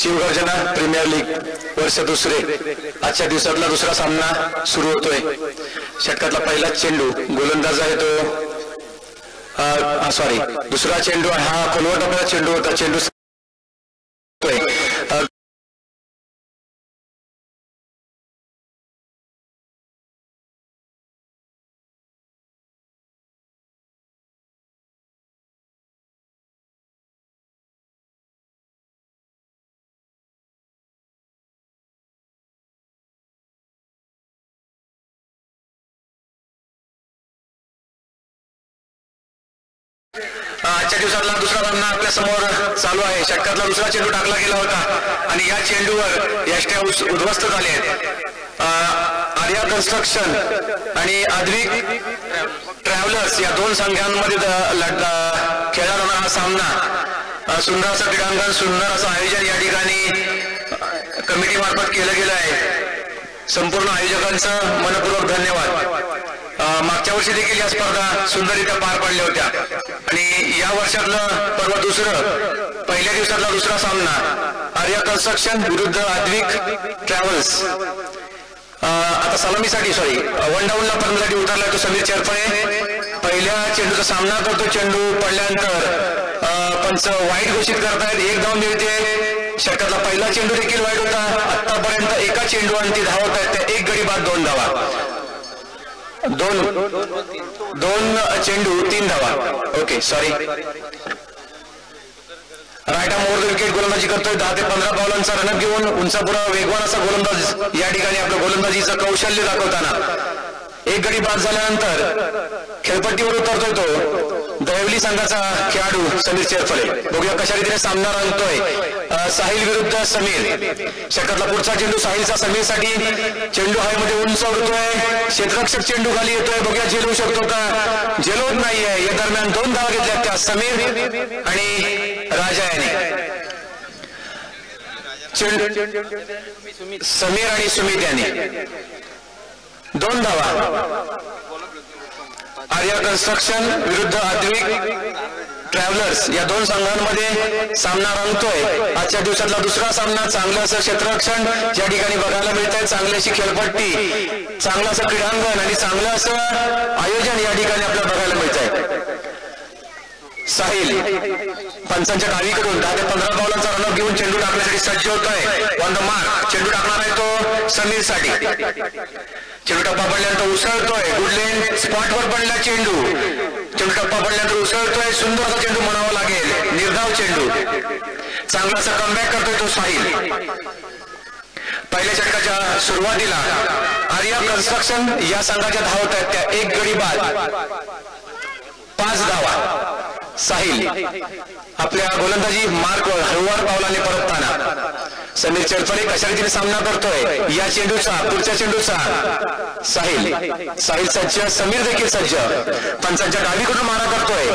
Shivgarjana premier league वर्ष दुसरे आजच्या दिवसातला दुसरा सामना सुरू होतोय। षटकातला पहिला चेंडू गोलंदाज आहे तो सॉरी दुसरा चेंडू हा खोलवर टाकलेला चेंडू होता। चेंडू आजच्या दिवसातला दुसरा सामना आपल्या समोर चालू आहे। षटकातला दुसरा चेंडू टाकला गेला होता आणि या चेंडूवर यष्ट्या उद्ध्वस्त झाले आहेत। आर्या कन्स्ट्रक्शन आणि आद्विक ट्रॅव्हलर्स या दोन संघांमध्ये खेळला जाणारा हा सामना सुंदर असं क्रीडांगण सुंदर असं आयोजन या ठिकाणी कमिटी मार्फत केलं गेलं आहे। संपूर्ण आयोजकांचं मनपूर्वक धन्यवाद। मागच्या वर्षी देखील या स्पर्धा सुंदररित्या पार पडल्या होत्या आणि या वर्षातलं पर्व दुसरं पहिल्या दिवसातला दुसरा सामना आर्या कन्स्ट्रक्शन विरुद्ध आद्विक ट्रॅव्हल्स। आता सलामीसाठी सॉरी वन डाऊनला फलंदाजीसाठी उतरला तो समीर चरफळे। पहिल्या चेंडूचा सामना करतो। चेंडू पडल्यानंतर पंच वाईट घोषित करतायत। एक धाव मिळते। षटकातला पहिला चेंडू देखील वाईट होता। आतापर्यंत एका चेंडू आणि ती धावत आहेत त्या एक गडी बाद 2 धावा। दोन चेंडू 3 धावा। Okay sorry right arm over the wicket गोलंदाजी करतोय। 10 ते 15 बॉलांचा रनअप घेऊन उंचापुरा वेगवान असा गोलंदाज या ठिकाणी आपलं गोलंदाजीचं कौशल्य दाखवताना एक गडी बाद झाल्यानंतर खेळपट्टीवर उतरतोय तो दहिवली संघाचा खेळाडू समीर चेरफळे। बघूया कशा रीतीने सामना रंगतोय साहिल विरुद्ध समीर। षटकातला पुढचा चेंडू साहिलचा समीरसाठी। चेंडू हवेमध्ये उंच उडतोय। क्षेत्ररक्षक चेंडू खाली येतोय। बघूया झेलू शकतो का? झेलवत नाहीये। या दरम्यान 2 धावा घेतल्या त्या समीर आणि राजा यांनी। समीर आणि सुमित यांनी 2 धावा। आर्या कन्स्ट्रक्शन विरुद्ध आद्विक ट्रॅव्हलर्स या दोन संघांमध्ये सामना रंगतोय। आजच्या दिवसातला दुसरा सामना चांगलं असं क्षेत्ररक्षण या ठिकाणी बघायला मिळत आहे। चांगली अशी खेळपट्टी चांगलं असं क्रीडांगण आणि चांगलं असं आयोजन या ठिकाणी आपल्याला बघायला मिळत आहे। साहिल पंचांच्या डावीकडून 10 ते 15 बॉलांचा रनअप घेऊन चेंडू टाकण्यासाठी सज्ज होतोय। ऑन द मार्क चेंडू टाकणार आहे तो समीर साठी। चेंडू टप्पा पडल्यानंतर उसळतोय। गुडलेन स्पॉटवर पडला चेंडू। चेंडू टप्पा पडल्यानंतर उसळतोय। सुंदर असा चेंडू म्हणावा लागेल। निर्धाव चेंडू चांगला असा कमबॅक करतोय तो साहिल। पहिल्या षटकाच्या सुरुवातीला आर्या कन्स्ट्रक्शन या संघाच्या धावत आहेत त्या एक गडी बाद 5 धावा। साहिल आपल्या गोलंदाजी मार्कवर हळूवार पावलाने परतताना समीर चरफळे कशा रीतीने सामना करतोय या चेंडूचा पुढच्या चेंडूचा। साहिल सज्ज समीर देखील सज्ज। पंचांच्या डावीकडून मारा करतोय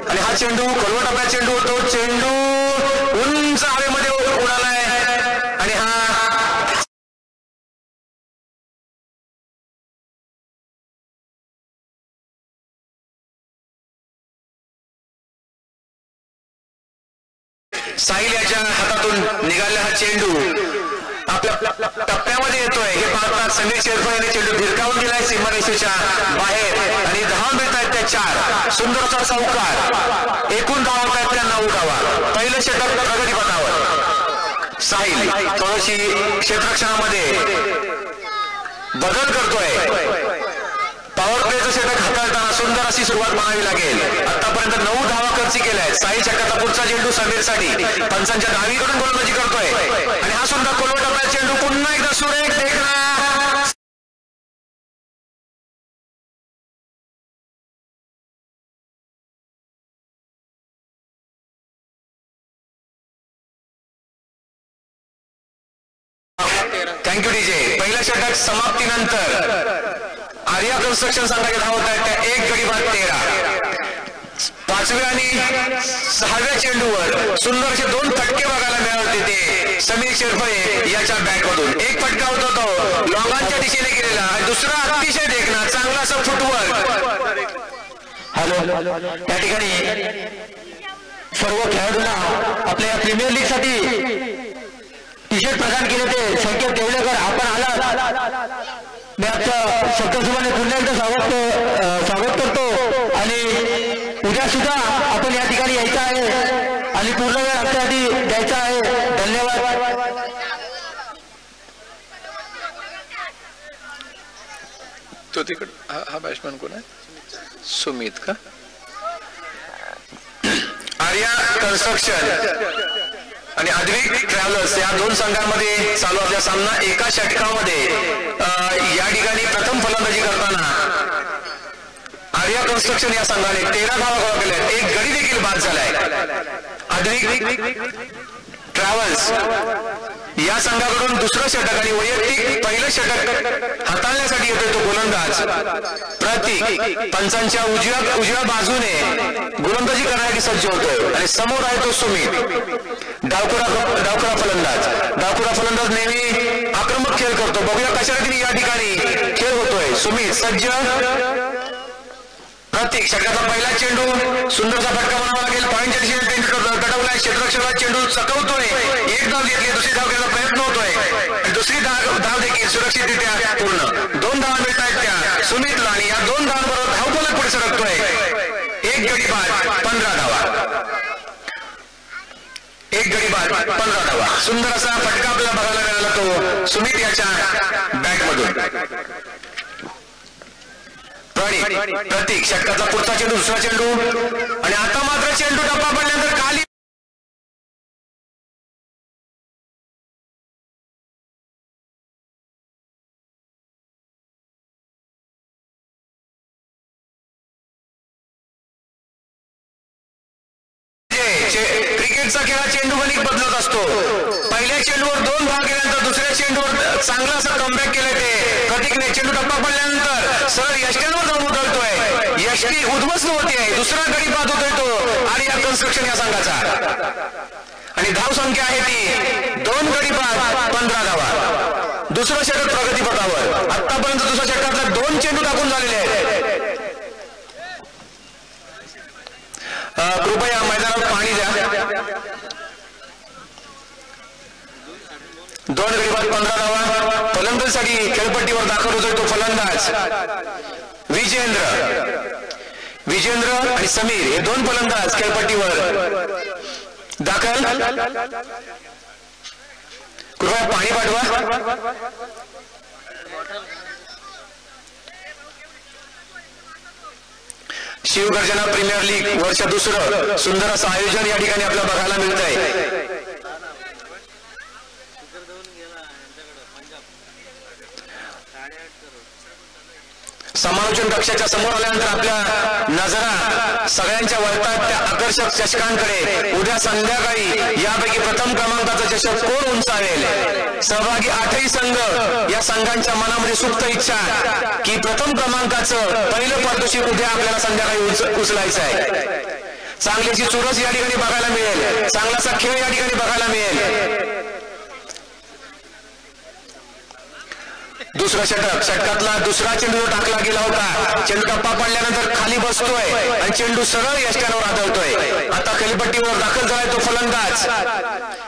आणि हा चेंडू खोलवर टाकला चेंडू होतो। चेंडू उंच हवेमध्ये उडालाय आणि हा साहिल याच्या हातातून निघालेला हा चेंडू आपल्या टप्प्यामध्ये येतोय हे पाहता समीर चेरफळे याने चेंडू भिरकावून दिलाय सीमारेषेच्या बाहेर आणि धावा मिळत आहेत त्या 4। सुंदरचा चौकार। एकूण धावा होत आहेत त्या 9 धावा। पहिलं षटक प्रगतीपथावर। साहिल थोडीशी क्षेत्ररक्षणामध्ये बदल करतोय। पॉवर प्लेचं षटक हाताळताना सुंदर अशी सुरुवात म्हणावी लागेल। आतापर्यंत 9 धावा खर्च केल्या आहेत। साहिल षटकाचा पुढचा चेंडू समीरसाठी पंचांच्या डावीकडून गोलंदाजी करतोय आणि हा सुंदर खोलवर टाकलेला चेंडू पुन्हा एकदा सुरेख देखणा। Thank you DJ. पहिलं षटक समाप्तीनंतर आर्या कन्स्ट्रक्शन संघाच्या धावत आहेत त्या एक गडी बाद 13। 5व्या आणि 6व्या चेंडूवर सुंदर असे 2 फटके बघायला मिळाले ते समीर चेरफळे याच्या बॅटमधून। एक फटका होता तो लॉंगांच्या दिशेने गेलेला आणि दुसरा अतिशय देखणा चांगला असा फुटवर्क। हॅलो त्या ठिकाणी सर्व खेळाडूंना आपल्या प्रीमियर लीग साठी टी शर्ट प्रदान केले ते संकेत देवलेकर आपण आला मी आपलं शब्दसभाने पुन्हा एकदा स्वागत करतो आणि उद्या सुद्धा आपण या ठिकाणी यायचं आहे आणि पूर्ण वेळ आपल्यासाठी द्यायचा आहे. धन्यवाद. तो तिकडे हा बॅट्समॅन कोण आहे? सुमित का? आर्या कन्स्ट्रक्शन आणि अद्विक ट्रॅव्हलर्स या दोन संघांमध्ये चालू असलेला सामना एका षटकामध्ये या ठिकाणी प्रथम फलंदाजी करताना आर्या कन्स्ट्रक्शन या संघाने 13 धावा गोळा केल्या. एक गडी देखील बाद झालाय. अद्विक ट्रॅव्हल्स या संघाकडून दुसरं षटक आणि वैयक्तिक पहिलं षटक हाताळण्यासाठी येतोय तो गोलंदाज प्रतीक. पंचांच्या उजव्या बाजूने गोलंदाजी करण्यासाठी सज्ज होतोय आणि समोर आहे तो सुमित डावखुरा फलंदाज नेहमी आक्रमक खेळ करतो. बघूया कशा रीतीने या ठिकाणी खेळ होतोय. सुमित सज्ज. प्रतीक षटकाचा पहिला चेंडू सुंदरचा फटका म्हणावा लागेल. पॉईंटच्या दिशेने तटवलाय. क्षेत्ररक्षकाला चेंडू चकवतोय. एक धाव घेतली. दुसरी धाव घ्यायचा प्रयत्न होतोय आणि दुसरी धाव देखील सुरक्षितरित्या पूर्ण. 2 धावा मिळत आहेत त्या सुमितला आणि या 2 धावांबरोबर धावफलक पुढे सरकतोय. एक गडी बाद 15 धावा. एक गडी बाद 15 धावा. सुंदर असा फटका आपल्याला बघायला मिळाला तो सुमित याच्या बॅटमधून. प्रतीक षटकाचा पुढचा चेंडू दुसरा चेंडू आणि आता मात्र चेंडू टप्पा पडल्यानंतर खाली क्रिकेटचा खेळ चेंडू गणित बदलत असतो. पहिल्या चेंडूवर 2 धावा केल्यानंतर दुसऱ्या चेंडूवर चांगला असा कमबॅक केलाय ते प्रतीकने. चेंडू टप्पा पडल्यानंतर सरळ यष्ट्यांवर जाऊन उधळतोय. यष्टी उद्ध्वस्त होते. दुसरा गडी बाद होतोय तो आर्या कन्स्ट्रक्शन या संघाचा आणि धाव संख्या आहे ती 2 गडी बाद 15 धावा. दुसरं षटक प्रगतीपथावर. आतापर्यंत दुसऱ्या षटकातला 2 चेंडू टाकून झालेले आहेत. कृपया मैदानावर पाणी द्या. 2 गडी बाद 15 धावा. फलंदाजीसाठी खेळपट्टीवर दाखल होतोय तो फलंदाज विजेंद्र आणि समीर हे 2 फलंदाज खेळपट्टीवर दाखल. कृपया पाणी पाठवा. शिवगर्जना प्रीमियर लीग वर्ष 2 सुंदर असं आयोजन या ठिकाणी आपल्याला बघायला मिळत आहे. समालोचन कक्षाच्या समोर आल्यानंतर आपल्या नजरा सगळ्यांच्या वळतात त्या आकर्षक चषकांकडे. उद्या संध्याकाळी यापैकी प्रथम क्रमांकाचा चषक कोण उंचावेल? सहभागी 8ही संघ या संघांच्या मनामध्ये सुप्त इच्छा की प्रथम क्रमांकाचं पहिलं पारितोषिक उद्या आपल्याला संध्याकाळी उचलायचं आहे. चांगलीची चुरस या ठिकाणी बघायला मिळेल. चांगलासा खेळ या ठिकाणी बघायला मिळेल. दुसरा षटकातला दुसरा चेंडू टाकला गेला होता. चेंडू टप्पा पडल्यानंतर खाली बसतोय आणि चेंडू सरळ यष्ट्यांवर आदळतोय. आता खेळपट्टीवर दाखल झालाय तो फलंदाज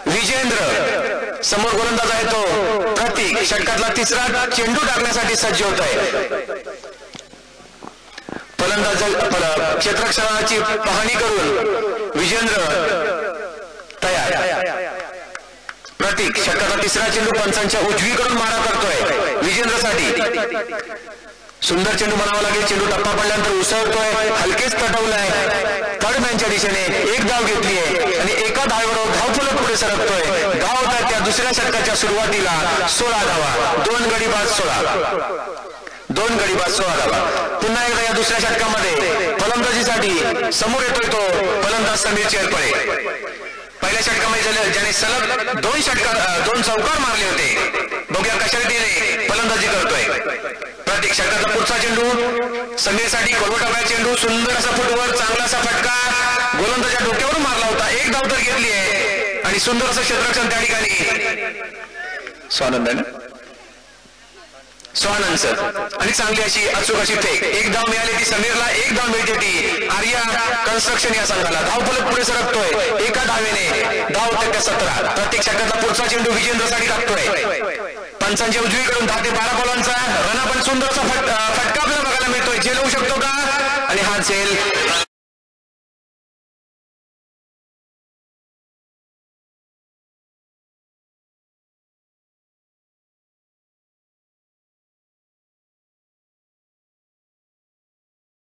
विजेंद्र. समोर गोलंदाज आहे तो प्रतीक. षटकातला तिसरा चेंडू टाकण्यासाठी सज्ज होतोय. फलंदाज क्षेत्ररक्षणाची पाहणी करून विजेंद्र तयार. प्रतीक षटकाचा तिसरा चेंडू पंचांच्या उजवीकडून मारा करतोय विजेंद्रसाठी. सुंदर चेंडू म्हणावा लागेल. चेंडू टप्पा पडल्यानंतर उसळतोय. हलकेच तटवलाय. थर्ड मॅनच्या दिशेने एक धाव घेतली आहे आणि एका धावेवर धावफलक पुढे सरकतोय. धाव होतात त्या दुसऱ्या षटकाच्या सुरुवातीला 16 धावा. 2 गडी बाद 16 धावा. पुन्हा एकदा या दुसऱ्या षटकामध्ये फलंदाजीसाठी समोर येतोय तो फलंदाज समीर चेरपळे. पहिल्या षटकामध्ये ज्याने सलग 2 चौकार मारले होते. बघूया कशा रीतीने फलंदाजी करतोय. प्रतीक षटकाचा पुढचा चेंडू समीरसाठी कोलवटाचा चेंडू. सुंदर असा फुटवर चांगला असा फटका गोलंदाजाच्या डोक्यावरून मारला होता. एक धाव तर घेतली आहे आणि सुंदर असं क्षेत्ररक्षण त्या ठिकाणी स्वानंद आहे ना. स्वानंद सर आणि चांगली अशी अचूक अशी फेक. एक धाव मिळाली ती समीरला, एक धाव मिळते ती आर्या कन्स्ट्रक्शन या संघाला. धावफलक पुढे सरकतोय एका धावेने. धाव टक्के 17. प्रत्येक षटकातला पुढचा चेंडू विजेंद्रसाठी टाकतोय. पंचांच्या उजवीकडून 10 ते 12 बॉलांचा रन. पण सुंदर असा फटका आपल्याला बघायला मिळतोय. झेल होऊ शकतो का? आणि हा झेल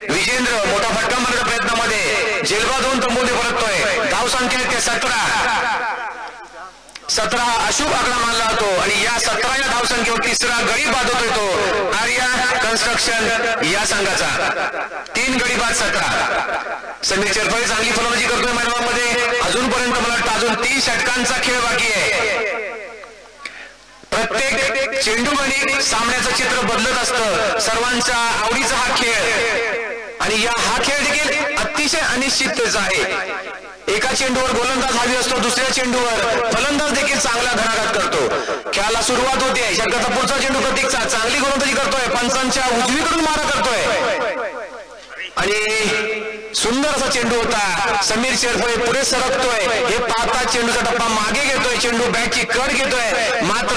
विजेंद्र मोठा फटका मारण्याच्या प्रयत्नामध्ये झेलबाद होऊन तंबूने परततोय. धाव संख्या ते 17 अशुभ आकडा मानला जातो आणि या 17 या धावसंख्येवर तिसरा गडी बाद होतोय तो आर्या कन्स्ट्रक्शन या संघाचा. 3 गडी बाद 17. समीर चरफळे चांगली फलंदाजी करतोय मैदानामध्ये. अजूनपर्यंत मला वाटतं अजून 30 षटकांचा खेळ बाकी आहे. प्रत्येक चेंडू गणित सामन्याचं चित्र बदलत असतं. सर्वांचा आवडीचा हा खेळ आणि हा खेळ देखील अतिशय अनिश्चिततेचा आहे. एका चेंडूवर गोलंदाज हवी असतो, दुसऱ्या चेंडूवर फलंदाज देखील चांगला धनाघात करतो. खेळाला सुरुवात होते. षटकाचा पुढचा चेंडू प्रतीकचा चांगली गोलंदाजी करतोय. पंचांच्या उजवीकडून मारा करतोय आणि सुंदर असा चेंडू होता. समीर चेरफळे पुढे सरकतोय. हे पाहता चेंडूचा टप्पा मागे घेतोय. चेंडू बॅटची कड घेतोय. मात्र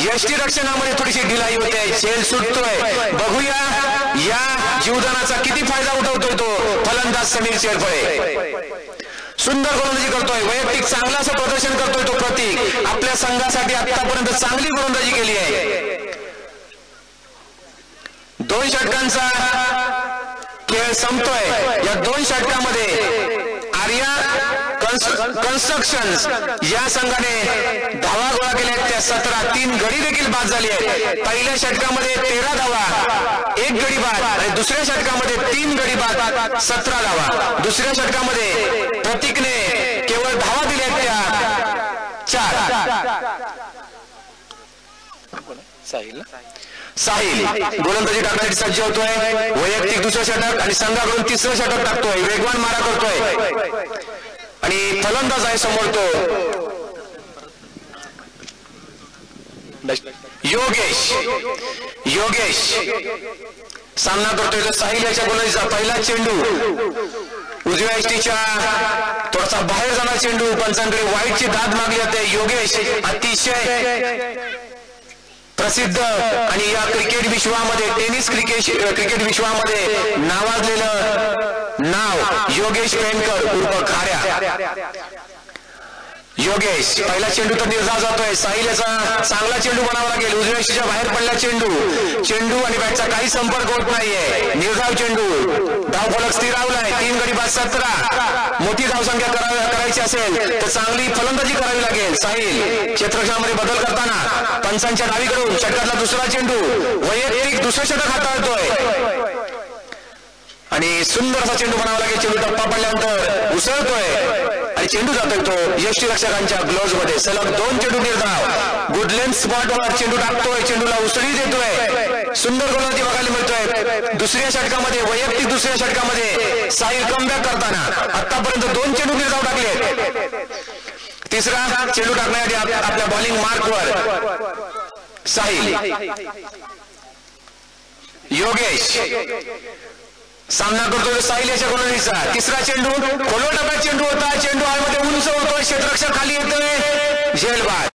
यष्टीरक्षणामध्ये थोडीशी ढिलाई होते. झेल सुटतोय. बघूया या जीवदानाचा किती फायदा उठवतोय तो फलंदाज समीर चेरफळे. सुंदर गोलंदाजी करतोय. वैयक्तिक चांगलं असं प्रदर्शन करतोय तो प्रतीक. आपल्या संघासाठी आतापर्यंत चांगली गोलंदाजी केली आहे. 2 षटकांचा खेळ संपतोय. या 2 षटकामध्ये आर्या कन्स्ट्रक्शन या संघाने धावा गोळा केल्या आहेत त्या 17. 3 गडी देखील बाद झाली आहेत. पहिल्या षटकामध्ये 13 धावा, 1 गडी बाद आणि दुसऱ्या षटकामध्ये 3 गडी बाद 17 धावा. दुसऱ्या षटकामध्ये प्रतीकने केवळ धावा दिल्या आहेत त्या 4. साहिल गोलंदाजी टाकण्यासाठी सज्ज होतोय. वैयक्तिक दुसरं षटक आणि संघाकडून तिसरं षटक टाकतोय. वेगवान मारा करतोय आणि फलंदाज आहे समोर तो योगेश सामना करतोय. तो साहिल याच्या गोलंदाजीचा पहिला चेंडू उजव्या एसटीच्या थोडासा बाहेर जाणार चेंडू. पंचांकडे वाईटची दाद मागली जाते. योगेश अतिशय प्रसिद्ध आणि या क्रिकेट विश्वामध्ये टेनिस क्रिकेट विश्वामध्ये नावाजलेलं नाव योगेश पेनकर उर्फ खाऱ्या. योगेश पहिला चेंडू तर निर्धाव जातोय. साहिल याचा चांगला चेंडू बनावा लागेल. उजव्या एसटीच्या बाहेर पडला चेंडू आणि बॅटचा काही संपर्क होत नाहीये. निर्धाव चेंडू. धावफलक स्थिरावलाय. 3 गडी बाद 17. मोठी धावसंख्या करायची असेल तर चांगली फलंदाजी करावी लागेल. साहिल क्षेत्ररक्षणामध्ये बदल करताना पंचांच्या डावीकडून षटकातला दुसरा चेंडू. वैयक्तिक दुसरं षटक हाताळतोय आणि सुंदर असा चेंडू बनावा लागेल. चेंडू टप्पा पडल्यानंतर उसळतोय आणि चेंडू जातोय तो यष्टीरक्षकांच्या ग्लोव्ज मध्ये. सलग 2 चेंडू निर्धाव. गुड लेंथ स्पॉटवर चेंडू टाकतोय. चेंडूला उसळी देतोय. सुंदर गोलंदाजी बघायला मिळतोय. दुसऱ्या षटकामध्ये वैयक्तिक दुसऱ्या षटकामध्ये साहिल कमबॅक करताना आतापर्यंत 2 चेंडू निर्धाव टाकले. तिसरा चेंडू टाकण्यासाठी आपल्या बॉलिंग मार्कवर साहिल. योगेश सामना करतोय साहिल याच्या गोलंदाजीचा. तिसरा चेंडू खोलवर टप्प्यात चेंडू होता. चेंडू आळमध्ये उंच होतोय. क्षेत्ररक्षक खाली येतोय. झेलबाद.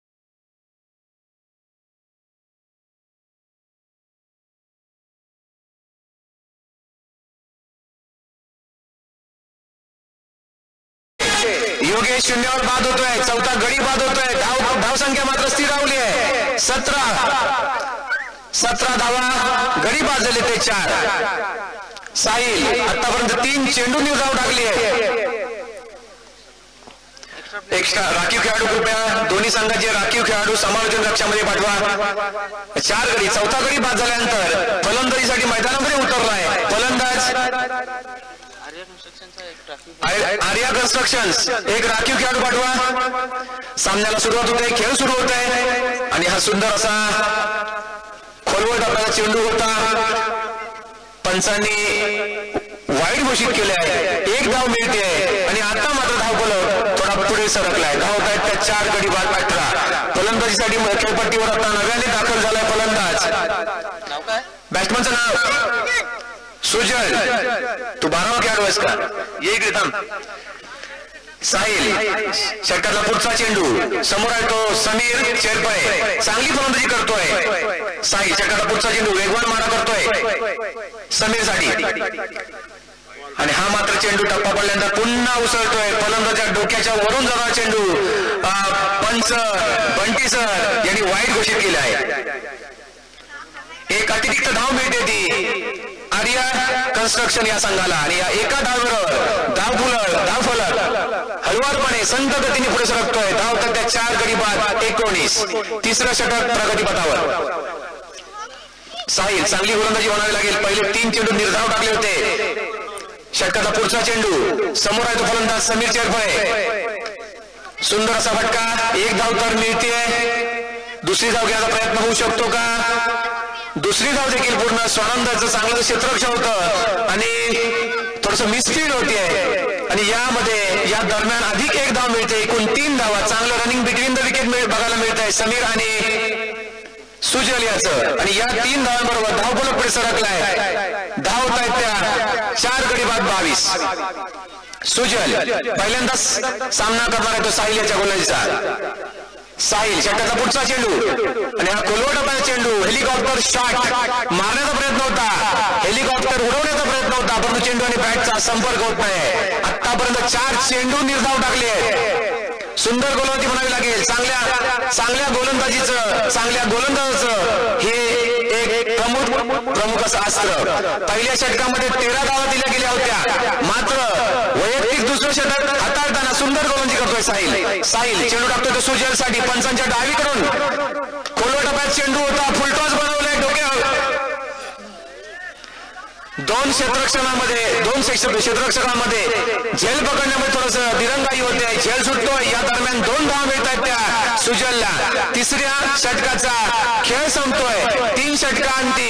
योगेश शून्यावर बाद होतोय. चौथा गडी बाद होतोय. धावसंख्या मात्र स्थिरावली आहे. 17 धावा. गडी बाद झाले ते 4. साहिल आतापर्यंत 3 चेंडू निर्धाव टाकली आहे. एक्स्ट्रा राखीव खेळाडू कृपया दोन्ही संघाचे राखीव खेळाडू समालोचन कक्षामध्ये पाठवा. 4 गडी. चौथा गडी बाद झाल्यानंतर फलंदाजीसाठी मैदानामध्ये उतरलाय फलंदाज आर्या कन्स्ट्रक्शन्स. एक राखीव खेळाडू पाठवा. सामन्याला सुरुवात होते. खेळ सुरू होत आहे आणि हा सुंदर असा खोलवर टाकलेला चेंडू होता. पंचांनी वाईट घोषित केले आहे. 1 धाव मिळते आणि आता मात्र धावफलक थोडा पुढे सरकलाय. धाव आहेत त्या 4 गडी बाद 18. फलंदाजीसाठी खेळपट्टीवर आता नव्याने दाखल झालाय फलंदाज बॅट्समनचं नाव सुजल, तू 12वा खेळाडू आहेस का? ये इकडे थांब. साहिल षटकातला पुढचा चेंडू, समोर आहे तो समीर चेरपळे, चांगली फलंदाजी करतोय साहिल. षटकातला पुढचा चेंडू वेगवान मारा करतोय समीर साठी, आणि हा मात्र चेंडू टप्पा पडल्यानंतर पुन्हा उसळतोय. फलंदाजाच्या डोक्याच्या वरून जाणारा चेंडू पंच बंटी सर यांनी वाईट घोषित केला आहे. एक अतिरिक्त धाव मिळते ती आर्या कन्स्ट्रक्शन या संघाला, आणि या एका धावावर धाव फलक हळुवारपणे संत गतीने पुढे सरकतोय. धाव तक्त्यात 4 गडी बाद 19. तिसरं षटक प्रगतीपथावर. साहिल चांगली गोलंदाजी म्हणावी लागेल. पहिले 3 चेंडू निर्धाव टाकले होते. षटकाचा पुढचा चेंडू, समोर आहे तो फलंदाज समीर चेरपळे, सुंदर असा फटका. 1 धाव तर मिळते. दुसरी धाव घ्यायचा प्रयत्न होऊ शकतो का? दुसरी धाव देखील पूर्ण. स्वानंदाचं चांगलं क्षेत्ररक्षण होतं आणि थोडस मिसफील्ड होतीये, आणि यामध्ये या दरम्यान अधिक 1 धाव मिळते. एकूण 3 धावा. चांगलं रनिंग बिटवीन द विकेट बघायला मिळत आहे समीर आणि सुजल याचं, आणि या 3 धावांबरोबर धाव फलक पुढे सरकलाय. धावत आहेत त्या 4 गडी बाद 22. सुजल पहिल्यांदाच सामना करणार आहे तो साहिल याच्या गोलंदाजीचा. साहिल षटकाचा पुढचा चेंडू, आणि हा कोलवटाचा चेंडू. हेलिकॉप्टर शॉट मारण्याचा प्रयत्न होता, हेलिकॉप्टर उडवण्याचा प्रयत्न होता, परंतु चेंडू आणि बॅटचा संपर्क होत नाही. आतापर्यंत 4 चेंडू निर्धाव टाकले आहेत. सुंदर गोलंदाजी म्हणावी लागेल. चांगल्या गोलंदाजीचं, चांगल्या गोलंदाजाचं हे एक प्रमुख असं अस्त्र. पहिल्या षटकामध्ये 13 धावा दिल्या गेल्या होत्या, मात्र वैयक्तिक दुसरं षटक हाताळताना सुंदर गोलंदाजी करतोय साहिल. चेंडू टाकतोय तो सुजल साठी. पंचांच्या डावीकडून खोलवट टप्प्यात चेंडू होता, फुलटॉस बनवलाय डोक्यावर. 2 क्षेत्ररक्षकांमध्ये झेल पकडण्यामध्ये थोडस दिरंगाई होते. झेल सुटतोय. या दरम्यान 2 धावा मिळत आहेत त्या सुजलला. तिसऱ्या षटकाचा खेळ संपतोय. 3 षटकांती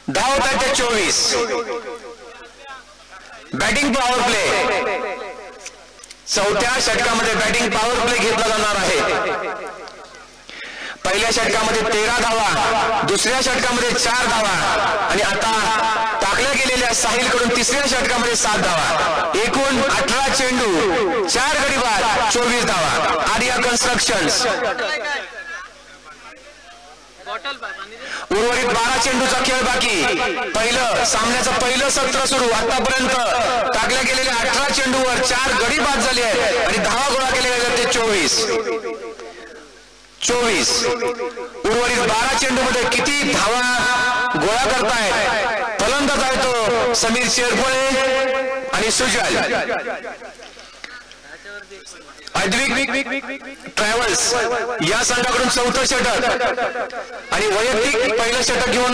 धाव होत आहेत त्या 24. Batting power play. चौथ्या षटकामध्ये बॅटिंग पॉवर प्ले घेतला जाणार आहे. पहिल्या षटकामध्ये 13 धावा, दुसऱ्या षटकामध्ये 4 धावा, आणि आता टाकल्या गेलेल्या साहिल कडून तिसऱ्या षटकामध्ये 7 धावा. एकूण 18 चेंडू, 4 गडी बाद 24 धावा. आर्या कन्स्ट्रक्शन्स. उर्वरित 12 चेंडूचा खेळ बाकी. सामन्याचं पहिलं सत्र सुरू. आतापर्यंत टाकल्या गेलेल्या 18 चेंडूवर 4 गडी बाद झाले आहेत, आणि धावा गोळा केले गेले ते 24. उर्वरित 12 चेंडू मध्ये किती धावा गोळा करतायत? फलंदाज आहे तो समीर चेरपळे आणि सुजल. अद्विक ट्रॅव्हल्स या संघाकडून 4थं षटक, आणि वैयक्तिक पहिलं षटक घेऊन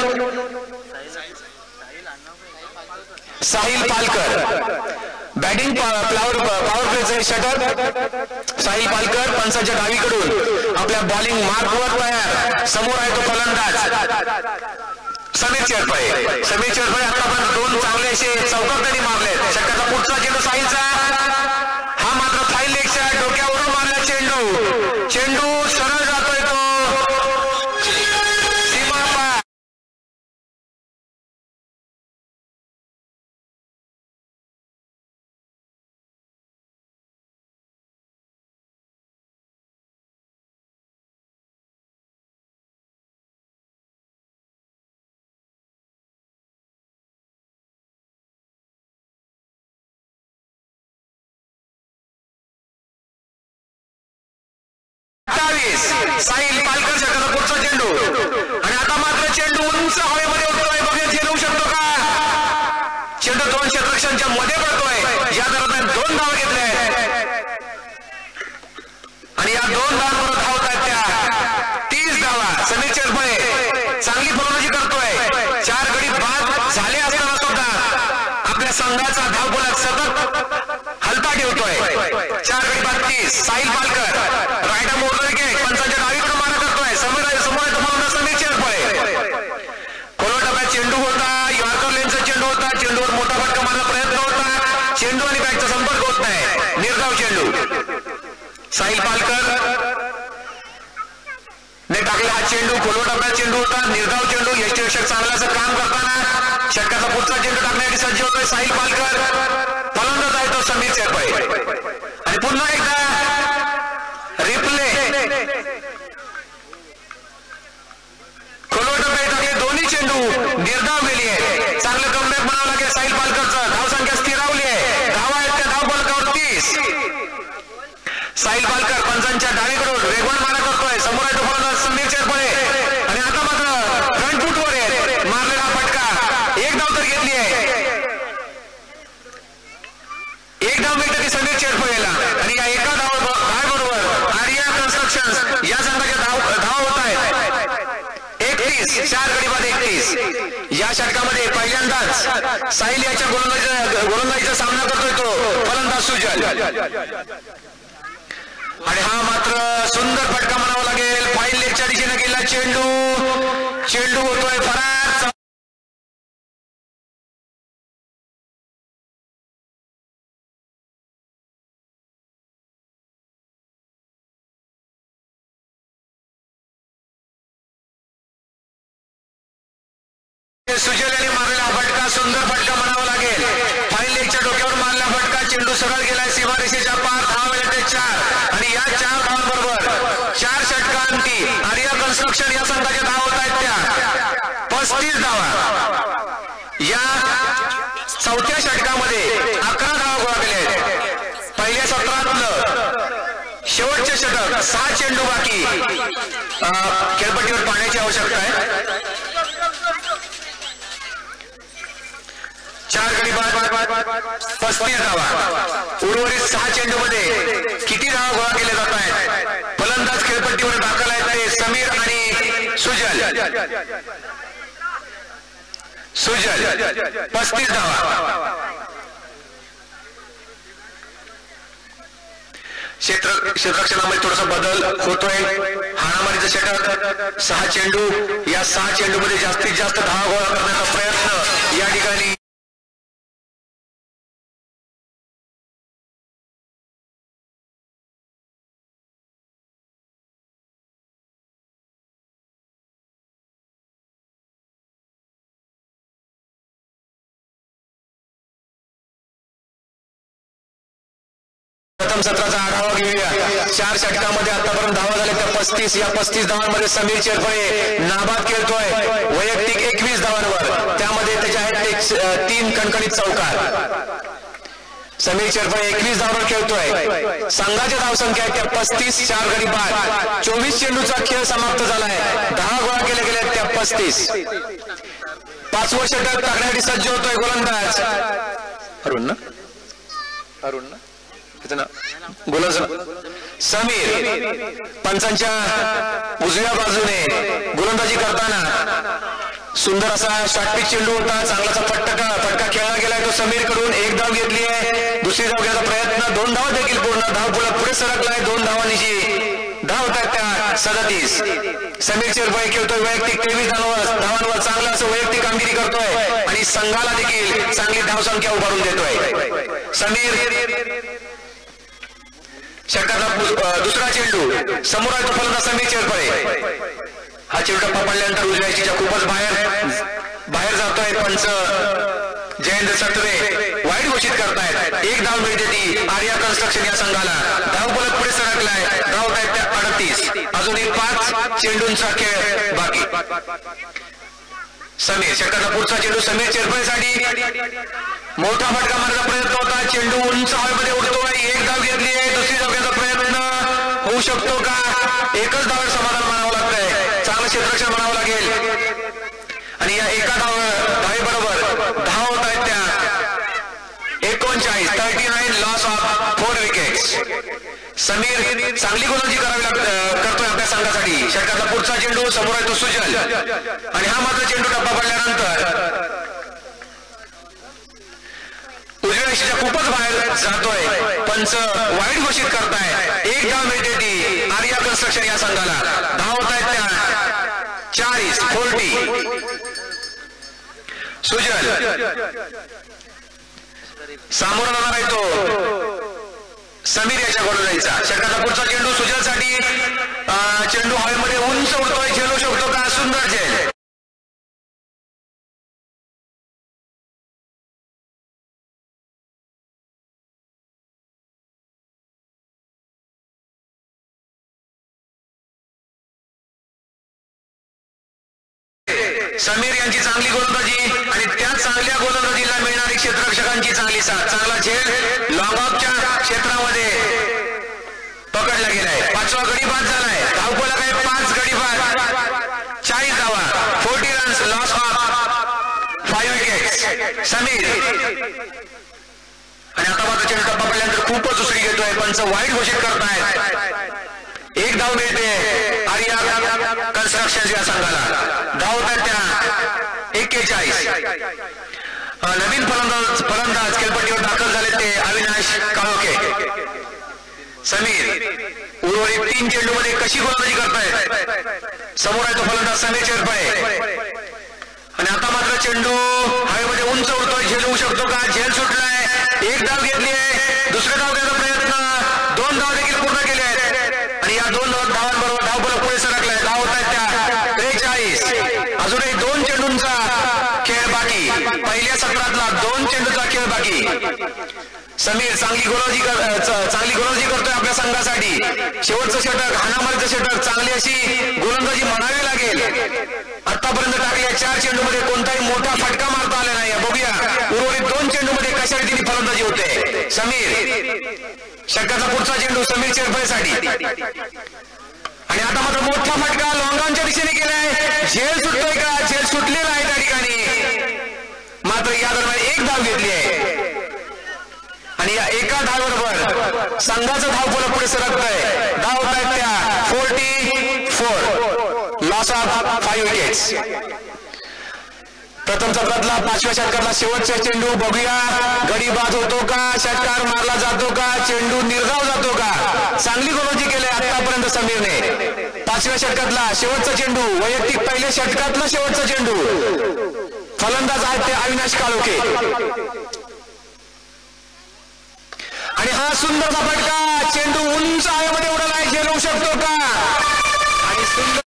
साहिल पालकर. बॅटिंग पॉवर प्लेचे षटक साहिल पालकर पंचांच्या डावीकडून आपल्या बॉलिंग मार्कवर तयार. समोर आहे तो फलंदाज समीर चेरपळे. आतापर्यंत 2 चांगले असे चौकार त्यांनी मारले. षटकाचा पुढचा चेंडू साहिलचा, हा मात्र थाई लेगच्या डोक्यावरून मारला चेंडू सरळ जातोय तो सीमा पार. साहिल पालकर षटकाचा पुढचा चेंडू, आणि आता मात्र चेंडू उंच हवेमध्ये उडतोय. बघण्यात येऊ शकतो का? चेंडू 2 क्षेत्ररक्षकांच्या मध्ये पडतोय. या दरम्यान 2 धावा घेतल्या आहेत, आणि या 2 धावांवर धावत आहेत त्या 30 धावा. समीर चेरपळे चांगली फलंदाजी करतोय. 4 गडी बाद झाले असताना सुद्धा आपल्या संघाचा धावफलक सतत हलता ठेवतोय. 4 गडी बाद 30. साहिल पालकर राईट मोटर विकेट पंचांच्या डावीकडून मारा करतोय. समोर समीर चेरपळे. खोलवट टप्प्यात चेंडू होता, यॉर्कर लेनचा चेंडू होता. चेंडूवर मोठा फटका मारण्याचा प्रयत्न होता. चेंडू आणि बॅटचा संपर्क होत नाही. निर्धाव चेंडू. साहिल पालकर नेट टाकला हा चेंडू खोलवर टाकला चेंडू होता, निर्धाव चेंडू, यष्टीरक्षक चांगलं असं काम करताना षटकाचा पुढचा चेंडू टाकण्यासाठी सज्ज होतोय साहिल पालकर. फलंदाज आहे तो समीर चेरपळे. आणि पुन्हा एकदा रिप्ले खोलवर टाकले दोन्ही चेंडू निर्धाव गेली आहे. चांगलं कमबॅक म्हणावं लागेल साहिल पालकरचं. धाव संख्या स्थिरावली आहे. धावा आहेत त्या धाव फलकावर 30. साहिल पालकर पंचांच्या डावीकडून वेगवान मारा करतोय. समोर आहे तो फलंदाज समीर चेरपळे. आणि आता मात्र फ्रंट फुटवर आहे. मारलेला फटका. एक धाव तर घेतली आहे. एक धाव मिळते ती समीर चेरपळेला. आणि या एका धावाबरोबर आर्या कन्स्ट्रक्शन या संघाच्या धाव होत आहेत 31. 4 गडी बाद 31. या षटकामध्ये पहिल्यांदाच साहिल याच्या गोलंदाजीचा सामना करतोय तो फलंदाज सुजल. आणि हा मात्र सुंदर फटका म्हणावा लागेल. फाईल लेगच्या दिशेने गेला चेंडू होतोय फरार. सुजल यांनी मारलेला फटका सुंदर फटका म्हणावा लागेल. फाईल लेगच्या डोक्यावर मारलेला फटका. चेंडू सरळ गेलाय सीमारेषेच्या पार. धाव मिळते 4. आणि या 4 धावांबरोबर 4 षटकांती आर्या कन्स्ट्रक्शन या संघाच्या धावा होत आहेत त्या 35 धावा. या चौथ्या षटकामध्ये 11 धावा गोळा केल्या आहेत. पहिल्या सत्रातलं शेवटचे षटक 6 चेंडू बाकी. खेळपट्टीवर पाण्याची आवश्यकता आहे. 4 गडी बाद 35 धावा. उर्वरित 6 चेंडू मध्ये किती धावा गोळा केल्या जात आहेत. फलंदाज खेळपट्टीवर दाखल आहेत ते समीर आणि सुजल. 35 धावा. क्षेत्ररक्षणामध्ये थोडासा बदल होतोय. हाणामारीचं षटक 6 चेंडू. या 6 चेंडू मध्ये जास्तीत जास्त धावा गोळा करण्याचा प्रयत्न या ठिकाणी प्रथम सत्राचा आढावा घेऊया. 4 षटकामध्ये आतापर्यंत धावा झाल्या त्या 35. या 35 धावांमध्ये समीर चेरपळे नाबाद खेळतोय. वैयक्तिक 21 धावांवर. त्यामध्ये त्याच्या आहेत 3 कणकणीत चौकार. समीर चेरपळे 21 धावांवर खेळतोय. संघाच्या धावसंख्या आहेत त्या 35. 4 गडी बाद 24 चेंडूचा खेळ समाप्त झालाय. 10 गोळा केले गेले त्या 35. 5वं षटक टाकण्यासाठी सज्ज होतोय गोलंदाज अरुण समीर. पंचांच्या उजव्या बाजूने गोलंदाजी करताना सुंदर असा शॉर्टपिच चेंडू होता. चांगलाचा फटका खेळला गेलाय तो समीर कडून. 1 धाव घेतली आहे. दुसरी धाव घ्यायचा प्रयत्न. 2 धावा देखील पूर्ण. धाव पुढे सरकलाय. 2 धावांची धाव होत आहेत त्या 37. समीर चेरपळे खेळतोय वैयक्तिक 23 धावांवर. चांगलं असं वैयक्तिक कामगिरी करतोय आणि संघाला देखील चांगली धावसंख्या उभारून देतोय समीर. षटकाचा दुसरा चेंडू. समोर आहे तो फलंदाज समीर चेरपळे. हा चेंडू टप्पा पडल्यानंतर उजव्या यष्टीच्या खूपच बाहेर जातोय. पंच जयेंद्र सत्रे वाईट घोषित करतायत. 1 धाव मिळते ती आर्या कन्स्ट्रक्शन या संघाला. धाव फलक पुढे सरकलाय. धाव आहेत त्या 38. अजूनही 5 चेंडूंचा खेळ बाकी. समीर. षटकाचा पुढचा चेंडू समीर चेरपळेसाठी. मोठा फटका मारण्याचा प्रयत्न होता. चेंडू उंच हवेमध्ये उडतोय. 1 धाव घेतली आहे. दुसरी धाव घ्यायचा प्रयत्न होऊ शकतो का. 1च धावावर समाधान मानावं लागतंय. चांगलं क्षेत्ररक्षण म्हणावं लागेल. आणि या एका धावेबरोबर धाव होत आहेत त्या 39. 39 लॉस ऑफ 4 विकेट्स. समीर चांगली गोलंदाजी करतोय आपल्या संघासाठी. षटकाचा पुढचा चेंडू. समोर आहे तो सुजल. आणि हा मात्र चेंडू टप्पा पडल्यानंतर उजव्या यष्टीच्या खूपच बाहेर जातोय. पंच वाईट घोषित करताय. 1 धाव मिळते ती आर्या कन्स्ट्रक्शन या संघाला. धाव होत आहेत त्या 40. सुजल सामोरा जाणार आहे तो समीर याच्या गोलंदाजीचा. षटकाचा पुढचा चेंडू सुजलसाठी. चेंडू हवेमध्ये उंच उडतोय, झेलू शकतो का? सुंदर झेल. समीर यांची चांगली गोलंदाजी आणि त्या चांगल्या गोलंदाजीला मिळणारी क्षेत्ररक्षकांची चांगली साथ. चांगला झेल लॉंग ऑफच्या क्षेत्रामध्ये पकडला गेलाय. 5वा गडी बाद झालाय. धावफलक आहे 5 गडी बाद, 40 धावा, 40 runs, loss of 5 wickets. Sameer आणि आता मात्र चेंडू टप्पा पडल्यानंतर खूपच उसळी घेतोय. पंच वाईट घोषित करतायत. 1 धाव मिळते आर्या कन्स्ट्रक्शन या संघाला. धाव तर त्या 41. नवीन फलंदाज खेळपट्टीवर दाखल झाले ते अविनाश काळोखे. समीर उर्वरित 3 चेंडूमध्ये कशी गोलंदाजी करतायत. समोर आहे तो फलंदाज समीर चेरपळे आणि आता मात्र चेंडू हवेमध्ये उंच उडतोय. झेल होऊ शकतो का? झेल सुटलाय. 1 धाव घेतली आहे. दुसरे धाव घ्यायचा प्रयत्न. 2 धाव देखील पूर्ण केले आहेत आणि या 2 धावांबरोबर धावफलक पुढे सरकलाय. धाव होत आहेत त्या 43. अजूनही 2 चेंडूंचा खेळ बाकी. पहिल्या सत्रातला 2 चेंडूचा खेळ बाकी. समीर चांगली गोलंदाजी करतोय आपल्या संघासाठी. शेवटचं षटक, हाणामारीचं षटक, चांगली अशी गोलंदाजी म्हणावी लागेल. आतापर्यंत टाकलेल्या 4 चेंडूमध्ये कोणताही मोठा फटका मारता आला नाही. बघूया उर्वरित 2 चेंडूमध्ये कशा रीतीने फलंदाजी होते. समीर षटकाचा पुढचा चेंडू समीर चेरपळेसाठी आणि आता मात्र मोठा फटका लॉंगांच्या दिशेने केलाय. झेल सुटतोय का? झेल सुटलेला आहे त्या ठिकाणी. मात्र या दरम्यान 1 धाव घेतली आहे आणि या एका धावाबरोबर संघाचं धावफलक पुढे सरकतंय. धाव होत आहेत त्या 44. Loss of 5 wickets. प्रथम सत्रातला 5व्या षटकातला शेवटचा चेंडू. बघूया गडी बाद होतो का? षटकार मारला जातो का? चेंडू निर्धाव जातो का? चांगली गोलंदाजी केली आतापर्यंत समीरने. 5व्या षटकातला शेवटचा चेंडू, वैयक्तिक पहिल्या षटकातला शेवटचा चेंडू. फलंदाज आहेत ते अविनाश काळोखे आणि हा सुंदरचा फटका. चेंडू उंच हवेमध्ये उडालाय. झेल होऊ शकतो का? आणि सुंदर